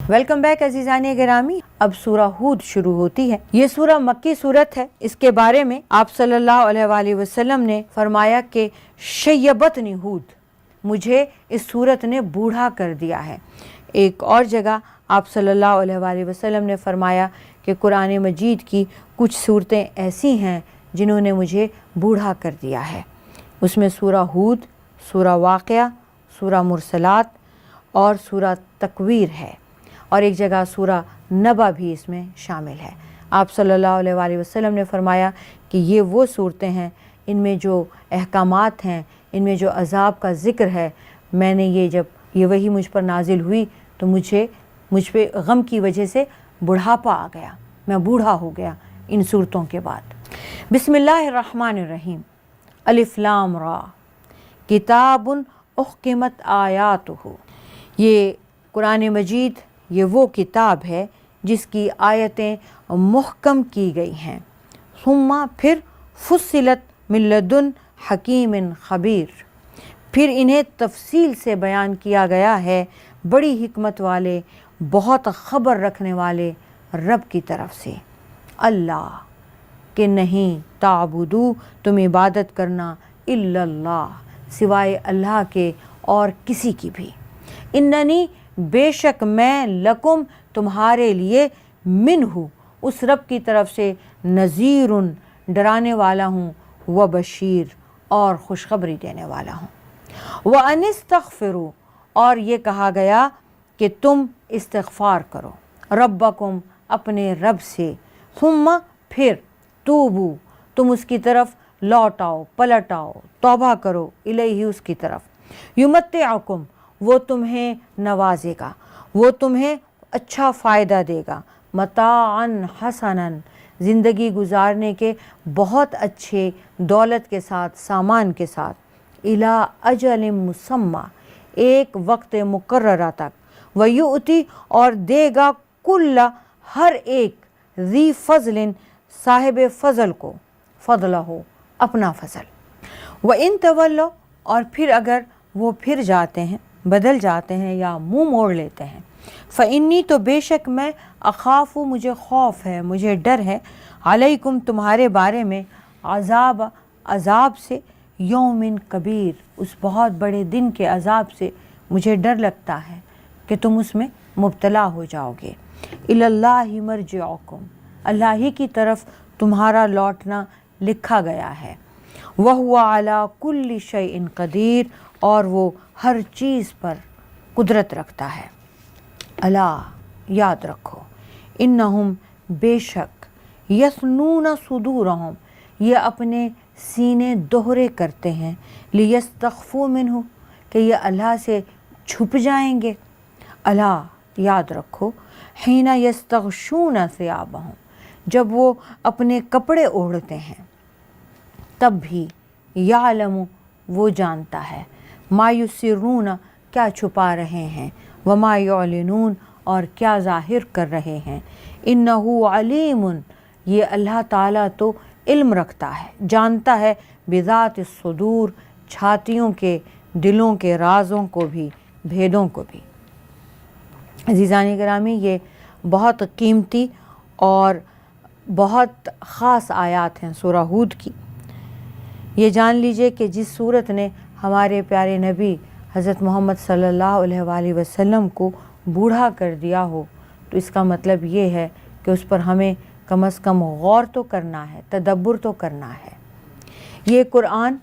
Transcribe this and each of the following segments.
Welcome back عزیزان گرامی. اب سورہ ہود شروع ہوتی ہے. یہ سورہ مکی صورت ہے. اس کے بارے میں آپ صلی اللہ علیہ وآلہ وسلم نے فرمایا کہ شیبتنی ہود، مجھے اس سورت نے بوڑھا کر دیا ہے. ایک اور جگہ آپ صلی اللہ علیہ وآلہ وسلم نے فرمایا کہ قرآن مجید کی کچھ صورتیں ایسی ہیں جنہوں نے مجھے بوڑھا کر دیا ہے. اس میں سورہ ہود، سورہ واقعہ، سورہ مرسلات اور سورہ تکویر ہے، اور ایک جگہ سورہ نبا بھی اس میں شامل ہے. آپ صلی اللہ علیہ وآلہ وسلم نے فرمایا کہ یہ وہ صورتیں ہیں، ان میں جو احکامات ہیں، ان میں جو عذاب کا ذکر ہے، میں نے جب یہ وحی مجھ پر نازل ہوئی تو مجھ پہ غم کی وجہ سے بڑھاپا آ گیا، میں بوڑھا ہو گیا ان صورتوں کے بعد. بسم اللہ الرحمن الرحیم. الف لام را کتاب احکمت آیاتہ. یہ قرآن مجید یہ وہ کتاب ہے جس کی آیتیں محکم کی گئی ہیں. ثم پھر فصلت من لدن حکیم خبیر، پھر انہیں تفصیل سے بیان کیا گیا ہے بڑی حکمت والے، بہت خبر رکھنے والے رب کی طرف سے. اللہ کہ نہیں، تعبدو تم عبادت کرنا، الا اللہ سوائے اللہ کے اور کسی کی بھی. اننی بے شک میں، لکم تمہارے لیے، منہ اس رب کی طرف سے، نذیر ڈرانے والا ہوں، و بشیر اور خوشخبری دینے والا ہوں. وَأَنِ اسْتَغْفِرُوا اور یہ کہا گیا کہ تم استغفار کرو، ربکم اپنے رب سے، ثم پھر، توبو تم اس کی طرف لوٹ آؤ، پلٹ آؤ، توبہ کرو، الیہ اس کی طرف. یمتعکم وہ تمہیں نوازے گا، وہ تمہیں اچھا فائدہ دے گا، متاعا حسنا زندگی گزارنے کے بہت اچھے دولت کے ساتھ، سامان کے ساتھ، الی اجل مسمی ایک وقت مقررہ تک، ویؤتی اور دے گا کل ہر ایک، ذی فضل صاحب فضل کو، فضلہ ہو اپنا فضل. وَإِن تولوا اور پھر اگر وہ پھر جاتے ہیں، بدل جاتے ہیں یا منہ موڑ لیتے ہیں، فإنی تو بے شک میں، اخاف مجھے خوف ہے، مجھے ڈر ہے، علیکم تمہارے بارے میں، عذاب سے، یوم کبیر اس بہت بڑے دن کے عذاب سے مجھے ڈر لگتا ہے کہ تم اس میں مبتلا ہو جاؤ گے. الی اللہ مرجعکم اللہ ہی کی طرف تمہارا لوٹنا لکھا گیا ہے. وَهُوَ عَلَى كُلِّ شَيْءٍ قدیر اور وہ ہر چیز پر قدرت رکھتا ہے. اللہ یاد رکھو، انہم بے شک، یثنون صدورہم یہ اپنے سینے دوہرے کرتے ہیں، لیستخفوا منہ کہ یہ اللہ سے چھپ جائیں گے. اللہ یاد رکھو، حین یستغشون ثیابہم جب وہ اپنے کپڑے اوڑھتے ہیں، تب بھی، یعلم وہ جانتا ہے، ما یسرون کیا چھپا رہے ہیں، وما یعلنون اور کیا ظاہر کر رہے ہیں. انہ علیم یہ اللہ تعالیٰ تو علم رکھتا ہے، جانتا ہے، بذات الصدور چھاتیوں کے، دلوں کے رازوں کو بھی، بھیدوں کو بھی. عزیزان گرامی، یہ بہت قیمتی اور بہت خاص آیات ہیں سورہ ہود کی. یہ جان لیجئے کہ جس صورت نے ہمارے پیارے نبی حضرت محمد صلی اللہ علیہ وآلہ وسلم کو بوڑھا کر دیا ہو، تو اس کا مطلب یہ ہے کہ اس پر ہمیں کم از کم غور تو کرنا ہے، تدبر تو کرنا ہے. یہ قرآن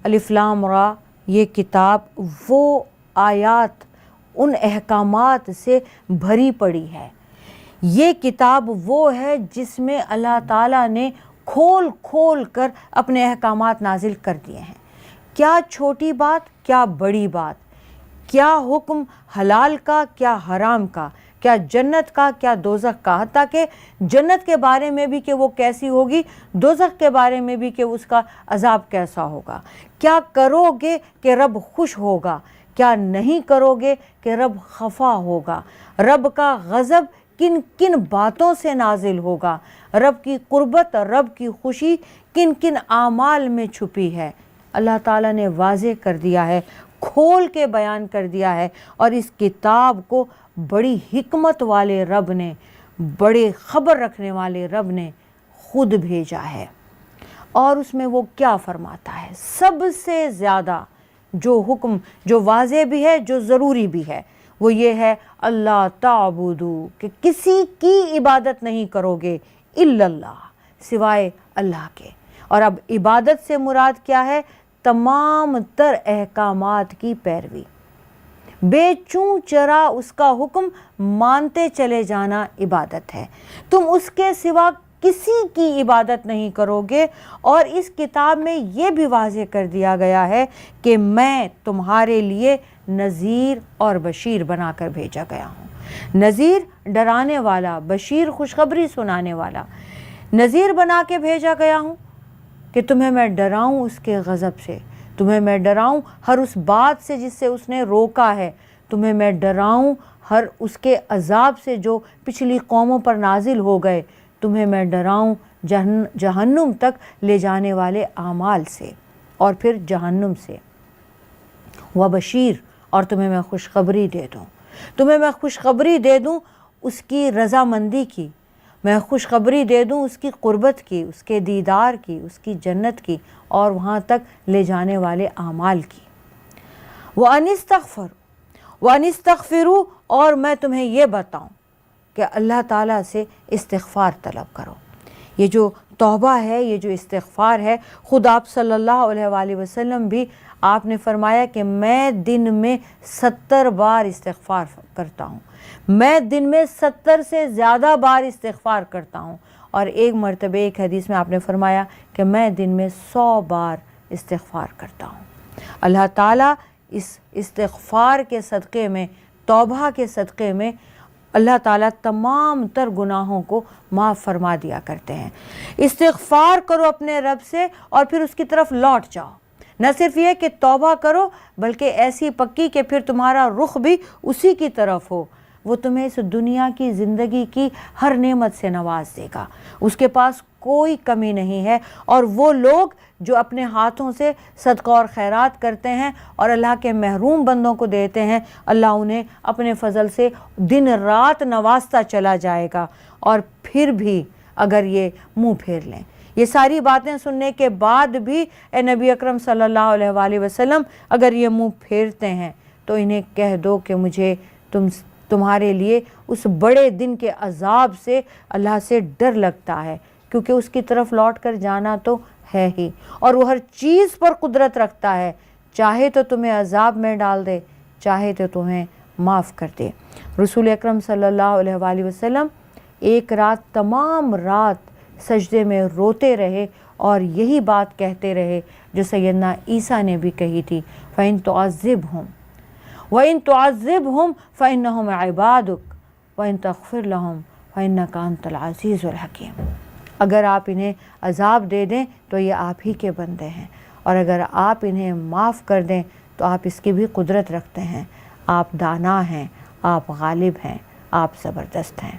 الف لام را یہ کتاب وہ آیات، ان احکامات سے بھری پڑی ہے. یہ کتاب وہ ہے جس میں اللہ تعالیٰ نے کھول کھول کر اپنے احکامات نازل کر دیے ہیں. کیا چھوٹی بات، کیا بڑی بات، کیا حکم حلال کا، کیا حرام کا، کیا جنت کا، کیا دوزخ کا، حتیٰ کہ جنت کے بارے میں بھی کہ وہ کیسی ہوگی، دوزخ کے بارے میں بھی کہ اس کا عذاب کیسا ہوگا. کیا کرو گے کہ رب خوش ہوگا، کیا نہیں کرو گے کہ رب خفا ہوگا، رب کا غضب کن کن باتوں سے نازل ہوگا، رب کی قربت، رب کی خوشی کن کن اعمال میں چھپی ہے. اللہ تعالیٰ نے واضح کر دیا ہے کھول کے بیان کر دیا ہے، اور اس کتاب کو بڑی حکمت والے رب نے، بڑے خبر رکھنے والے رب نے خود بھیجا ہے۔ اور اس میں وہ کیا فرماتا ہے؟ سب سے زیادہ جو حکم، جو واضح بھی ہے، جو ضروری بھی ہے، وہ یہ ہے اللہ تعبدو، کہ کسی کی عبادت نہیں کرو گے الا اللہ، سوائے اللہ کے۔ اور اب عبادت سے مراد کیا ہے؟ تمام تر احکامات کی پیروی، بے چوں چرا اس کا حکم مانتے چلے جانا عبادت ہے۔ تم اس کے سوا کسی کی عبادت نہیں کرو گے۔ اور اس کتاب میں یہ بھی واضح کر دیا گیا ہے کہ میں تمہارے لیے نذیر اور بشیر بنا کر بھیجا گیا ہوں۔ نذیر ڈرانے والا، بشیر خوشخبری سنانے والا۔ نذیر بنا کے بھیجا گیا ہوں کہ تمہیں میں ڈراؤں اس کے غضب سے، تمہیں میں ڈراؤں ہر اس بات سے جس سے اس نے روکا ہے، تمہیں میں ڈراؤں ہر اس کے عذاب سے جو پچھلی قوموں پر نازل ہو گئے، تمہیں میں ڈراؤں جہنم تک لے جانے والے اعمال سے اور پھر جہنم سے۔ وبشیر، اور تمہیں میں خوشخبری دے دوں، تمہیں میں خوشخبری دے دوں اس کی رضامندی کی، میں خوشخبری دے دوں اس کی قربت کی، اس کے دیدار کی، اس کی جنت کی، اور وہاں تک لے جانے والے اعمال کی۔ وَأَنِ اسْتَغْفِرُوا، اور میں تمہیں یہ بتاؤں کہ اللہ تعالیٰ سے استغفار طلب کرو۔ یہ جو توبہ ہے، یہ جو استغفار ہے، خود آپ صلی اللہ علیہ وآلہ وسلم بھی آپ نے فرمایا کہ میں دن میں 70 بار استغفار کرتا ہوں، میں دن میں 70 سے زیادہ بار استغفار کرتا ہوں۔ اور ایک مرتبہ ایک حدیث میں آپ نے فرمایا کہ میں دن میں 100 بار استغفار کرتا ہوں۔ اللہ تعالیٰ اس استغفار کے صدقے میں، توبہ کے صدقے میں اللہ تعالیٰ تمام تر گناہوں کو معاف فرما دیا کرتے ہیں۔ استغفار کرو اپنے رب سے اور پھر اس کی طرف لوٹ جاؤ۔ نہ صرف یہ کہ توبہ کرو، بلکہ ایسی پکی کہ پھر تمہارا رخ بھی اسی کی طرف ہو۔ وہ تمہیں اس دنیا کی زندگی کی ہر نعمت سے نواز دے گا، اس کے پاس کوئی کمی نہیں ہے۔ اور وہ لوگ جو اپنے ہاتھوں سے صدقہ اور خیرات کرتے ہیں اور اللہ کے محروم بندوں کو دیتے ہیں، اللہ انہیں اپنے فضل سے دن رات نوازتا چلا جائے گا۔ اور پھر بھی اگر یہ منہ پھیر لیں، یہ ساری باتیں سننے کے بعد بھی اے نبی اکرم صلی اللہ علیہ وآلہ وسلم اگر یہ منہ پھیرتے ہیں تو انہیں کہہ دو کہ مجھے تمہارے لیے اس بڑے دن کے عذاب سے اللہ سے ڈر لگتا ہے، کیونکہ اس کی طرف لوٹ کر جانا تو ہے ہی، اور وہ ہر چیز پر قدرت رکھتا ہے، چاہے تو تمہیں عذاب میں ڈال دے، چاہے تو تمہیں معاف کر دے۔ رسول اکرم صلی اللہ علیہ وآلہ وسلم ایک رات تمام رات سجدے میں روتے رہے اور یہی بات کہتے رہے جو سیدنا عیسیٰ نے بھی کہی تھی، فَإِن تُعَذِّبْهُمْ وَإِن تُعَذِّبْهُمْ فَإِنَّهُمْ عِبَادُكَ وَإِن تَغْفِرْ لَهُمْ فَإِنَّكَ أَنْتَ الْعَزِيزُ الْحَكِيمُ۔ اگر آپ انہیں عذاب دے دیں تو یہ آپ ہی کے بندے ہیں، اور اگر آپ انہیں معاف کر دیں تو آپ اس کی بھی قدرت رکھتے ہیں، آپ دانا ہیں، آپ غالب ہیں، آپ زبردست ہیں۔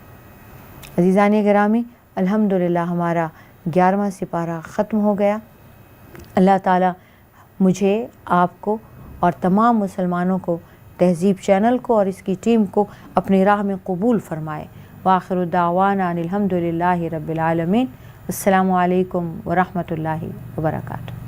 عزیزان گرامی، الحمدللہ ہمارا 11واں سپارہ ختم ہو گیا۔ اللہ تعالیٰ مجھے، آپ کو اور تمام مسلمانوں کو، تہذیب چینل کو اور اس کی ٹیم کو اپنی راہ میں قبول فرمائے۔ وآخر دعوانا ان الحمدللہ رب العالمین۔ السلام علیکم ورحمۃ اللہ وبرکاتہ۔